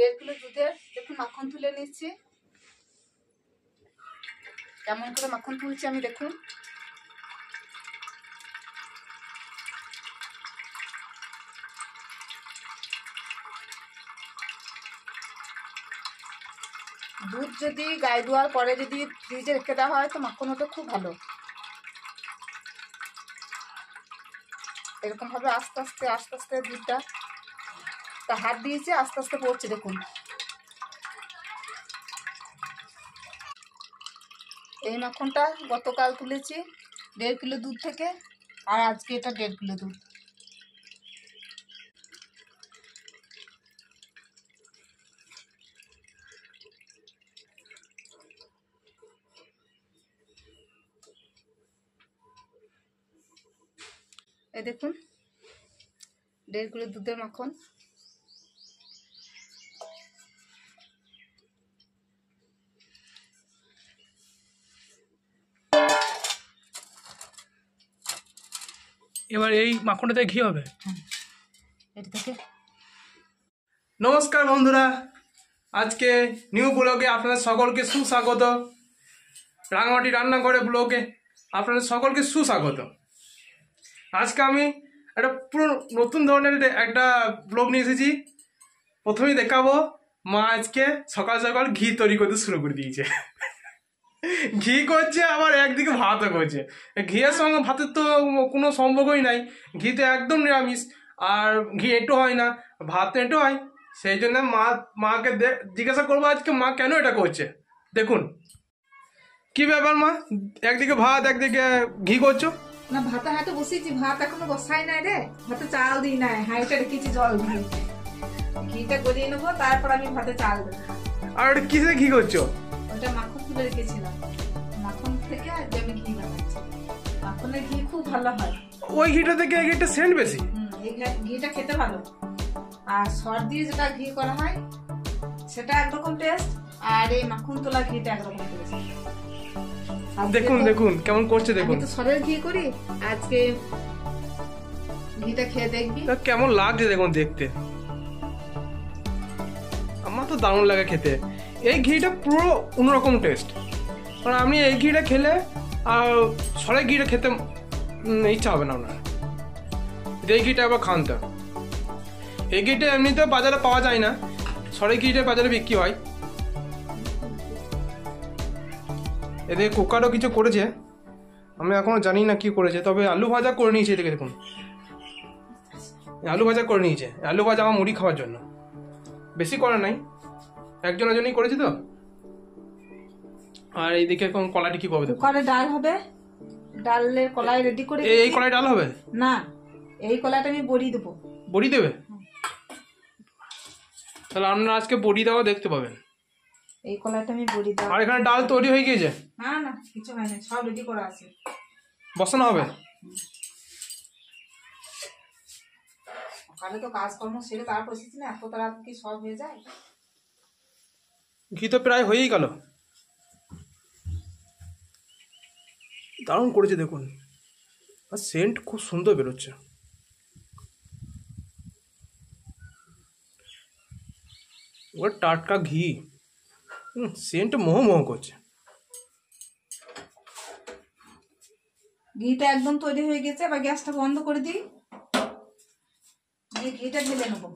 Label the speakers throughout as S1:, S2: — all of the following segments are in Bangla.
S1: 1.5 কিলো দুধের দেখুন মাখন তুলে নিচ্ছি। কেমন করে মাখন তুলছি আমি দেখুন। দুধ যদি গায়ে দেওয়ার পরে যদি ফ্রিজে রেখে দেওয়া হয় তো মাখন ওটা খুব ভালো। এরকম ভাবে আস্তে আস্তে দুধটা হাত দিয়েছে আস্তে আস্তে পড়ছে দেখুন। এই মাখনটা গতকাল তুলেছি 1.5 কিলো দুধ থেকে, আর আজকে এটা 1.5 কিলো দুধ। এই দেখুন 1.5 কিলো দুধের মাখন।
S2: এবার এই মাখনটাতে ঘি হবে।
S1: এটা থেকে
S2: নমস্কার বন্ধুরা, আজকে নিউ ব্লগে আপনাদের সকলকে সুস্বাগত। রাঙামাটি রান্নাঘরে ব্লগে আপনাদের সকলকে সুস্বাগত। আজকে আমি একটা পুরো নতুন ধরনের একটা ব্লগ নিয়ে এসেছি। প্রথমেই দেখাবো মা আজকে সকাল সকাল ঘি তৈরি করতে শুরু করে দিয়েছে। ঘি করছে আবার একদিকে ভাতও করছে। ঘিয়ের সঙ্গে ভাতের তো কোনো সম্পর্কই নাই, ঘি তো একদম নিরামিষ, আর ঘি এঁটো হয় না, ভাত এঁটো হয়। সেই জন্য মাকে জিজ্ঞাসা করবো আজকে মা কেন এটা করছে। দেখুন কি ব্যাপার মা, একদিকে ভাত একদিকে ঘি করছো?
S1: না ভাতে হাতে বসিয়েছি, ভাত এখনো বসাই নাই রে, ভাতে চাল দিই নাই, হাঁড়িটা রেখেছি জল দিয়ে, ঘিটা গলিয়ে নেবো তারপর আমি ভাতে চাল দেবো।
S2: আর ওটা কিসে ঘি করছো?
S1: ওটা মাখন তুলে রেখেছিলাম, মাখন থেকে আজকে আমি ঘি বানাচ্ছি। মাখনের ঘি খুব ভালো হয়।
S2: ওই ঘিটা থেকে এই ঘিটা সেন্ট বেশি।
S1: এই ঘিটা খেতে ভালো, আর সর দিয়ে যেটা ঘি করা হয় সেটা একরকম টেস্ট, আর এই মাখন তোলা ঘিটা একরকম টেস্ট।
S2: দেখুন দেখুন কেমন করছে দেখুন।
S1: আমি তো সরের ঘি করি, আজকে ঘিটা খেয়ে দেখবি
S2: কেমন লাগছে দেখুন দেখতে। আমার তো দারুণ লাগে খেতে। এই ঘিটা পুরো অন্যরকম টেস্ট, কারণ আপনি এই ঘিটা খেলে আর সরের ঘিটা খেতে ইচ্ছা হবে না আপনার। এই ঘিটা আবার খান তো, এই ঘিটা এমনিতে বাজারে পাওয়া যায় না, সরের ঘিটা বাজারে বিক্রি হয়। এদের কুকারও কিছু করেছে, আমি এখনো জানি না কি করেছে, তবে আলু ভাজা করে নিয়েছে। এদিকে দেখুন আলু ভাজা করে নিয়েছে। আলু ভাজা আমার মুড়ি খাওয়ার জন্য, বেশি করে নাই, একজনের জন্যই করেছে তো। আর এইদিকে কোন কলাটি কি করবে?
S1: কুকারে ডাল হবে, ডালের কলাই রেডি করে।
S2: এই কলাই ডাল হবে
S1: না, এই কলাটা আমি বড়ি দেবো।
S2: বড়ি দেবে? তাহলে আপনারা আজকে বড়ি দেওয়া দেখতে পাবেন।
S1: এই কলাটা আমি বড়ি দেবো।
S2: আর এখানে ডাল তৈরি হয়ে গিয়েছে?
S1: না না কিছু হয় না, সব রেডি করা আছে,
S2: বসানো হবে।
S1: সকালে তো কাজকর্ম সেরে তারপর এসেছি না, এত তাড়াতাড়ি কি সব হয়ে যায়?
S2: ঘি তো প্রায় হয়েই গেল। দারুণ করেছে দেখুন, আর সেন্ট খুব সুন্দর বেরোচ্ছে। ওর টাটকা ঘি, সেন্ট মোহ মোহ করছে।
S1: ঘিটা একদম তৈরি হয়ে গেছে, এবার গ্যাসটা বন্ধ করে দিই, ঘিটা ঢেলে নেবো।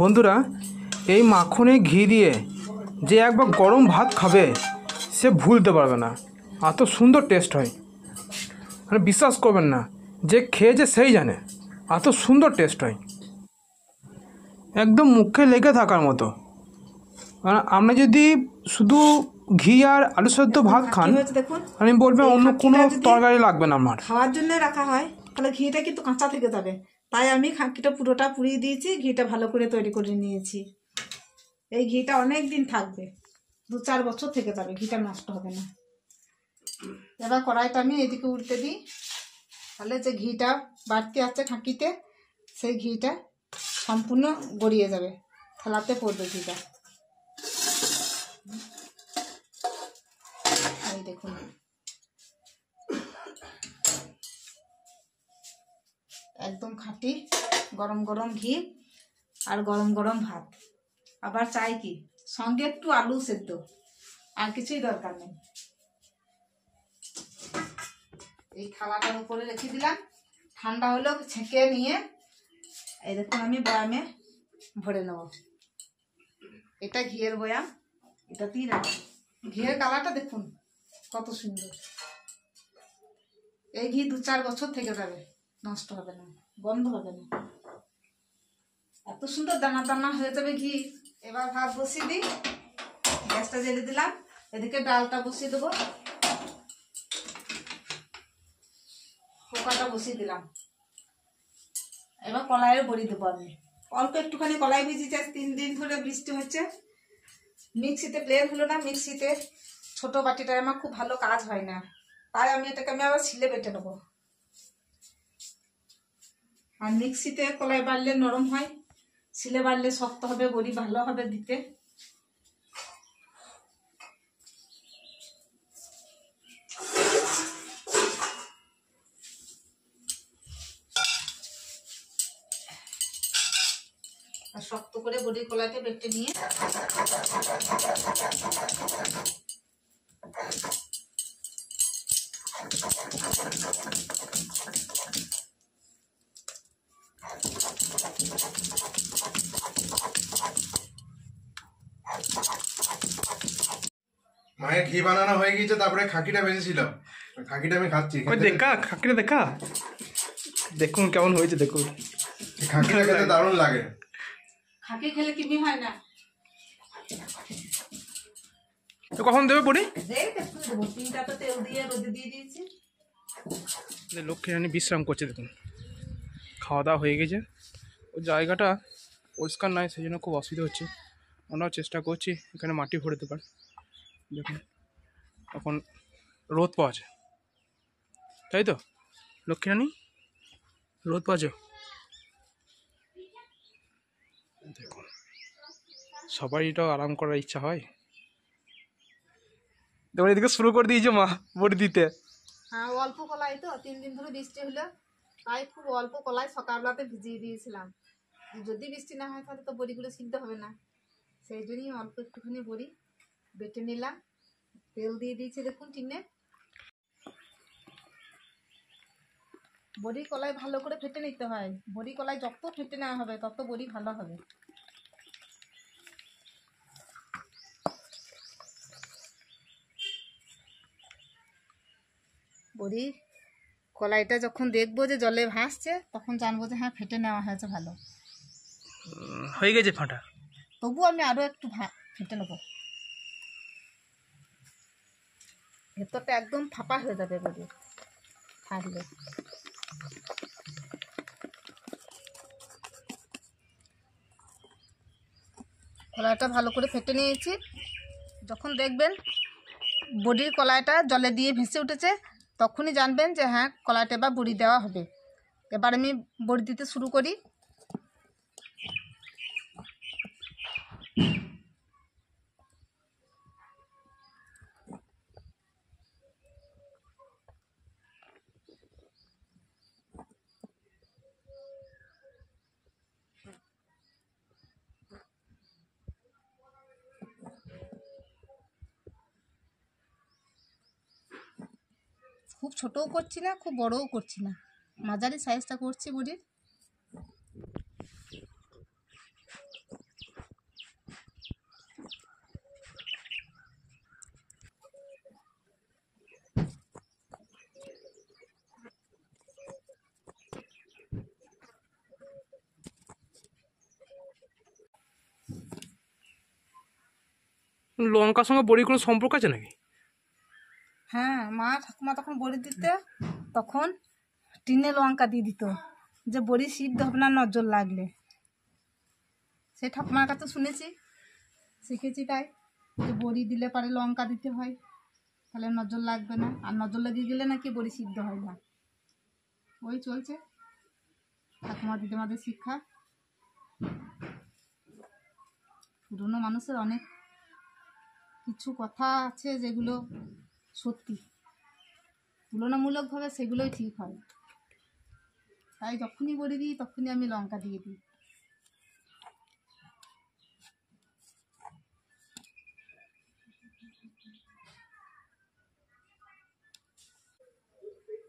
S2: বন্ধুরা, এই মাখনে ঘি দিয়ে যে একবার গরম ভাত খাবে সে ভুলতে পারবে না, এত সুন্দর টেস্ট হয়। মানে বিশ্বাস করবেন না, যে খেয়েছে সেই জানে এত সুন্দর টেস্ট হয়, একদম মুখে লেগে থাকার মতো। আপনি যদি শুধু ঘি আর আলু সেদ্ধ ভাত খান, আমি বলবেন অন্য কোনো তরকারি লাগবে না আমার।
S1: খাওয়ার জন্য রাখা হয় তাহলে ঘিটা কিন্তু কাঁচা থেকে যাবে, তাই আমি খাঁকিটা পুরোটা পুড়িয়ে দিয়েছি, ঘিটা ভালো করে তৈরি করে নিয়েছি। এই ঘিটা অনেক দিন থাকবে, 2-4 বছর থেকে যাবে, ঘিটা নষ্ট হবে না। এবার কড়াইটা আমি এদিকে উল্টে দিই, তাহলে যে ঘিটা বাড়তি আছে খাঁকিতে সেই ঘিটা সম্পূর্ণ গড়িয়ে যাবে, থালাতে পড়বে ঘিটা। এই দেখুন একদম খাঁটি গরম গরম ঘি আর গরম গরম ভাত, আবার চাই কি সঙ্গে একটু আলু সেদ্ধ, আর কিছুই দরকার নেই। এই থালাটার উপরে রেখে দিলাম, ঠান্ডা হলেও ছেঁকে নিয়ে এই দেখুন আমি বয়ামে ভরে নেব। এটা ঘিয়ের বয়াম, এটাতেই রাখি। ঘিয়ের কালারটা দেখুন কত সুন্দর। এই ঘি 2-4 বছর থেকে যাবে, নষ্ট হবে না, গন্ধ হবে না, এত সুন্দর দানা দানা হয়ে যাবে ঘি। এবার ভাত বসিয়ে দিই, গ্যাসটা জ্বেলে দিলাম, এদিকে ডালটা বসিয়ে দেবো, পোকাটা বসিয়ে দিলাম। এবার কলাইয়ের বড়ি দেবো আমি, অল্প একটুখানি কলাই ভিজিয়েছি, 3 দিন ধরে বৃষ্টি হচ্ছে। মিক্সিতে প্লেন হলো না, মিক্সিতে ছোট বাটিটায় আমার খুব ভালো কাজ হয় না, তাই আমি এটাকে আবার শিলে বেটে নেবো। আর মিক্সিতে কলাই বাড়লে নরম হয়, শিলে বাড়লে শক্ত হবে, বড়ি ভালো হবে দিতে। আর শক্ত করে বড়ি কলাইতে বেটে নিয়ে
S3: মায়ের ঘি বানানো হয়ে গেছে, তারপরে খাকিটা বেঁচেছিল, খাকিটা আমি খাচ্ছি।
S2: ওই দেখা খাকিটা দেখা, দেখুন কেমন হয়েছে দেখুন।
S3: খাকিটা খেতে দারুণ লাগে।
S1: খাকি খেলে কিমি হয় না।
S2: তো কখন দেবে বড়ি?
S1: একটু দেবো, 3টা তো তেল দিয়ে রোদে দিয়ে দিয়েছি।
S2: লক্ষ্মী রানী বিশ্রাম করছে দেখুন, খাওয়া দাওয়া হয়ে গেছে। ওই জায়গাটা পরিষ্কার নয়, সেই জন্য খুব অসুবিধা হচ্ছে। আমরাও চেষ্টা করছি এখানে মাটি ভরে দেবার। দেখুন এখন রোদ পাওয়া যায়, তাই তো লক্ষ্মী রানী? রোদ পাওয়া যায়। দেখুন সবারই তো আরাম করার ইচ্ছা হয়। দেখুন এদিকে শুরু করে দিয়েছে মা বড়ি দিতে।
S1: হ্যাঁ, অল্প কলাই তো, 3 দিন ধরে বৃষ্টি হলো, তাই খুব অল্প কলাই সকালবেলাতে ভিজিয়ে দিয়েছিলাম। যদি বৃষ্টি না হয় তাহলে তো বড়িগুলো সিদ্ধ হবে না, সেই জন্যই অল্প একটুখানি বড়ি বেটে নিলাম। তেল দিয়ে দিয়েছি দেখুন টিনে। বড়ি কলাই ভালো করে ফেটে নিতে হয়, বড়ি কলাই যত ফেটে নেওয়া হবে তত বড়ি ভালো হবে। বড়ি কলাইটা যখন দেখবো যে জলে ভাসছে, তখন জানবো যে হ্যাঁ ফেটে নেওয়া হয়েছে ভালো।
S2: হয়ে গেছে ফাটা,
S1: তবু আমি আরো একটু ফেটে নেবো, ভেতরটা একদম ফাঁপা হয়ে যাবে বড়ি থাকলে। কলাইটা ভালো করে ফেটে নিয়েছি। যখন দেখবেন বড়ির কলাইটা জলে দিয়ে ভেসে উঠেছে, তখনই জানবেন যে হ্যাঁ কলাইটা এবার বড়ি দেওয়া হবে। এবার আমি বড়ি দিতে শুরু করি। খুব ছোটও করছি না, খুব বড়ও করছি না, মাঝারি সাইজটা করছি বড়ির।
S2: লঙ্কার সঙ্গে বড়ির কোনো সম্পর্ক আছে নাকি?
S1: হ্যাঁ, মা ঠাকুমা তখন বড়ি দিতে, তখন টিনে লঙ্কা দিয়ে দিত যে বড়ি সিদ্ধ হবে না নজর লাগলে। সে ঠাকুমার কাছে শুনেছি, শিখেছি, তাই যে বড়ি দিলে পারে লঙ্কা দিতে হয়, তাহলে নজর লাগবে না, আর নজর লেগে গেলে নাকি বড়ি সিদ্ধ হয় না। ওই চলছে ঠাকুমা দিদিমাদের শিক্ষা। পুরনো মানুষের অনেক কিছু কথা আছে যেগুলো সত্যি, তুলনামূলকভাবে সেগুলোই ঠিক হয়। তাই যখনই বড়ি দিই তখনই আমি লঙ্কা দিয়ে দিই।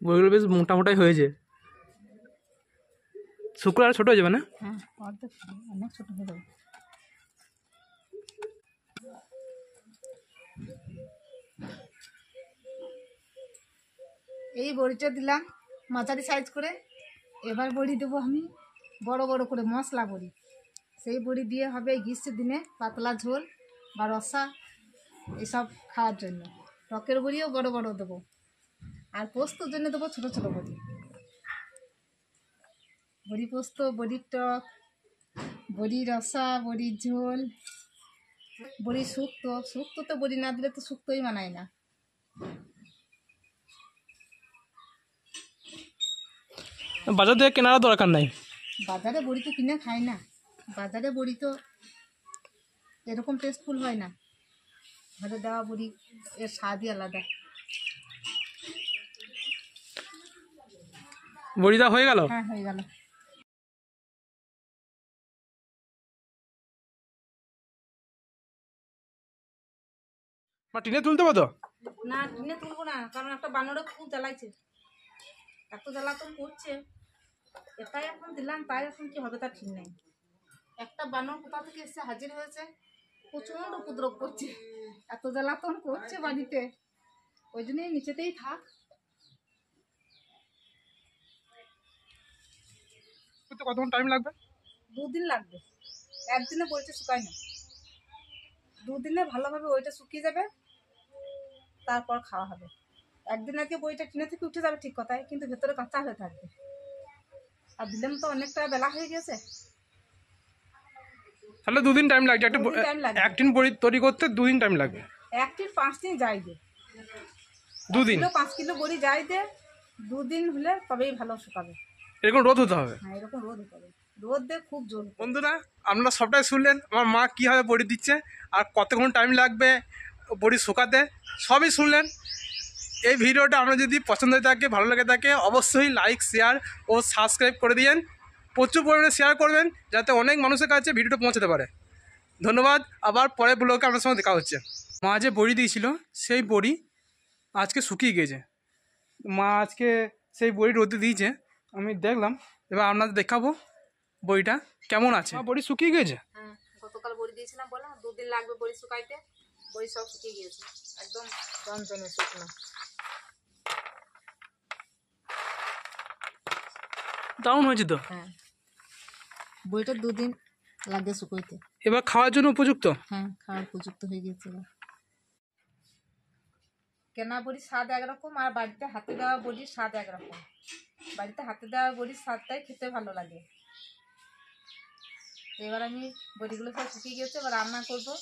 S2: বড়িগুলো বেশ মোটা মোটাই হয়েছে, শুক্র আর ছোট হয়ে যাবে না?
S1: হ্যাঁ, অর্ধেক অনেক ছোটো হয়ে যাবে। এই বড়িটা দিলাম মাঝারি সাইজ করে। এবার বড়ি দেবো আমি বড় বড় করে মশলা বড়ি। সেই বড়ি দিয়ে হবে গ্রীষ্মের দিনে পাতলা ঝোল বা রসা এসব খাওয়ার জন্য। টকের বড়িও বড় বড় দেবো, আর পোস্তর জন্য দেবো ছোটো ছোটো বড়ি। বড়ি পোস্ত, বড়ির টক, বড়ি রসা, বড়ির ঝোল, বড়ি শুক্তো। শুক্তোতে বড়ি না দিলে তো শুক্তোই বানায় না।
S2: বাজার থেকে কেনার দরকার নাই।
S1: বাজারে বড়ি তো কিনে খাই না, বাজারে বড়ি তো এরকম টেস্টফুল হয় না। ঘরে দেওয়া বড়ি এর স্বাদই আলাদা।
S2: বড়িটা হয়ে গেল।
S1: হ্যাঁ, হয়ে গেল।
S2: মা টিনে তুলতে পারো তো?
S1: না, টিনে তুলবো না, কারণ একটা বানরে খুব জ্বালাইছে, এত জ্বালাতন করছে। এটাই এখন দিলাম, তাই এখন কি হবে তার ঠিক নেই। একটা বানর কোথা থেকে এসে হাজির হয়েছে, প্রচণ্ড উপদ্রব করছে, এত জ্বালাতন করছে বাড়িতে, ওই জন্যই নিচেতেই থাক।
S2: কতক্ষণ টাইম লাগবে?
S1: 2 দিন লাগবে, একদিনে বইটা শুকায় না। 2 দিনে ভালোভাবে ওইটা শুকিয়ে যাবে, তারপর খাওয়া হবে। একদিন আগে বইটা কিনে থেকে উঠে যাবে ঠিক কথাই, কিন্তু ভেতরে কাঁচা হয়ে থাকবে। আর দিলাম তো অনেকটা বেলা হয়ে গেছে,
S2: তাহলে 2 দিন টাইম লাগবে। একটা
S1: 2 দিন টাইম লাগবে।
S2: এক টিন বড়ি তৈরি করতে 2 দিন টাইম লাগবে।
S1: 1 দিন 5 দিন যাই দে,
S2: 2 দিন
S1: 5 কিলো বড়ি যাই দে, 2 দিন হলে তবেই ভালো শুকাবে।
S2: এরকম রোদ হতে হবে।
S1: হ্যাঁ, এরকম রোদ হতে হবে, রোদ দিয়ে খুব জোর।
S2: বন্ধুরা, আপনারা সবটাই শুনলেন আমার মা কীভাবে বড়ি দিচ্ছে আর কতক্ষণ টাইম লাগবে বড়ি শুকাতে, সবই শুনলেন। এই ভিডিওটা আপনার যদি পছন্দ হয়ে থাকে, ভালো লাগে থাকে, অবশ্যই লাইক, শেয়ার ও সাবস্ক্রাইব করে দিন। প্রচুর পরিমাণে শেয়ার করবেন যাতে অনেক মানুষের কাছে ভিডিওটা পৌঁছাতে পারে। ধন্যবাদ। আবার পরের ব্লগে আপনার সঙ্গে দেখা হচ্ছে। মা যে বড়ি দিয়েছিল সেই বড়ি আজকে শুকিয়ে গিয়েছে। মা আজকে সেই বড়ি রোদে দিয়েছে, আমি দেখলাম। এবার আপনাদের দেখাবো বড়িটা কেমন আছে। বড়ি শুকিয়ে গিয়েছে।
S1: হ্যাঁ, গতকাল বড়ি দিয়েছিলাম, বললাম 2 দিন লাগবে বড়ি শুকাইতে। বড়ি সব শুকিয়ে গিয়েছে, একদম জমজমে শুকনো।
S2: দারুণ হয়েছে তো।
S1: হ্যাঁ, বড়িটা 2 দিন লাগে শুকাইতে।
S2: এবার খাওয়ার জন্য উপযুক্ত।
S1: হ্যাঁ, খাওয়ার উপযুক্ত হয়ে গিয়েছে। কেনা বড়ির স্বাদ একরকম, আর বাড়িতে হাতে দেওয়া বড়ির স্বাদ একরকম। বাড়িতে হাতে দেওয়া বড়ির স্বাদটাই খেতে ভালো লাগে। এবার আমি বড়িগুলো সব শুকিয়ে গেছে, এবার রান্না করবো।